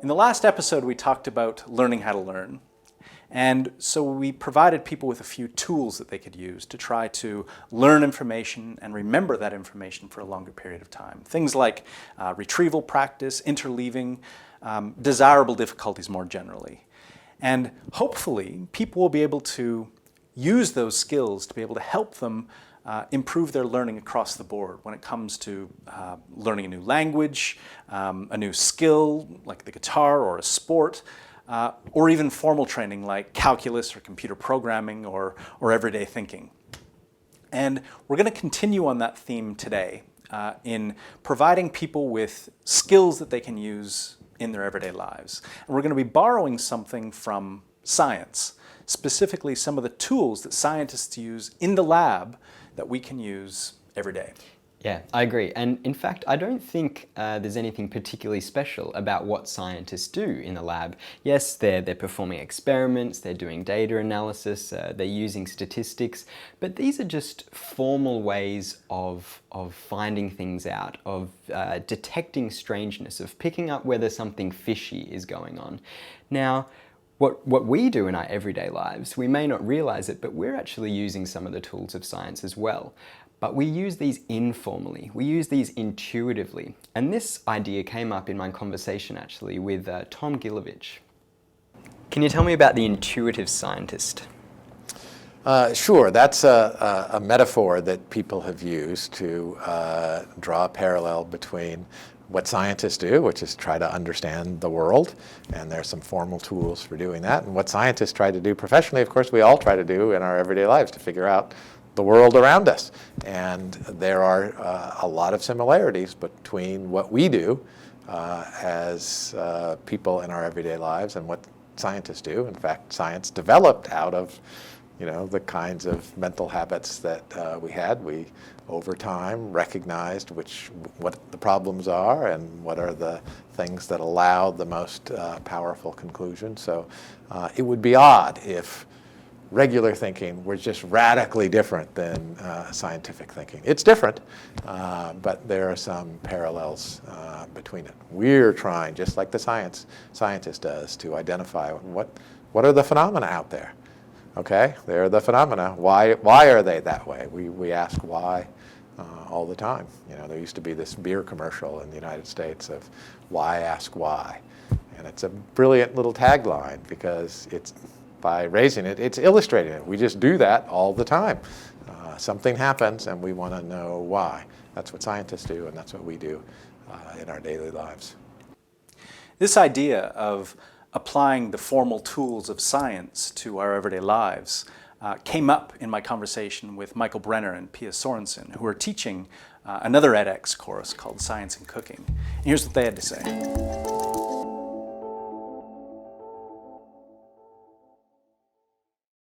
In the last episode, we talked about learning how to learn. And so we provided people with a few tools that they could use to try to learn information and remember that information for a longer period of time. Things like retrieval practice, interleaving, desirable difficulties more generally. And hopefully, people will be able to use those skills to be able to help them improve their learning across the board when it comes to learning a new language, a new skill like the guitar or a sport, or even formal training like calculus or computer programming or everyday thinking. And we're going to continue on that theme today in providing people with skills that they can use in their everyday lives. And we're going to be borrowing something from science, specifically some of the tools that scientists use in the lab that we can use every day. Yeah, I agree. And in fact, I don't think there's anything particularly special about what scientists do in the lab. Yes, they're performing experiments, they're doing data analysis, they're using statistics, but these are just formal ways of finding things out, of detecting strangeness, of picking up whether something fishy is going on. Now, what we do in our everyday lives, we may not realize it, but we're actually using some of the tools of science as well. But we use these informally, we use these intuitively. And this idea came up in my conversation actually with Tom Gilovich. Can you tell me about the intuitive scientist? Sure, that's a metaphor that people have used to draw a parallel between what scientists do, which is try to understand the world, and there's some formal tools for doing that, and what scientists try to do professionally, of course, we all try to do in our everyday lives to figure out the world around us. And there are a lot of similarities between what we do as people in our everyday lives and what scientists do. In fact, science developed out of the kinds of mental habits that we had. We, over time, recognized what the problems are and what are the things that allow the most powerful conclusions. So it would be odd if regular thinking were just radically different than scientific thinking. It's different, but there are some parallels between it. We're trying, just like the scientist does, to identify what are the phenomena out there. Okay, they're the phenomena. Why are they that way? We ask why all the time. There used to be this beer commercial in the United States of "Why ask why," and it's a brilliant little tagline because by raising it, it's illustrating it. We just do that all the time. Something happens, and we want to know why. That's what scientists do, and that's what we do in our daily lives. This idea of applying the formal tools of science to our everyday lives came up in my conversation with Michael Brenner and Pia Sorensen, who are teaching another edX course called Science in Cooking. And here's what they had to say.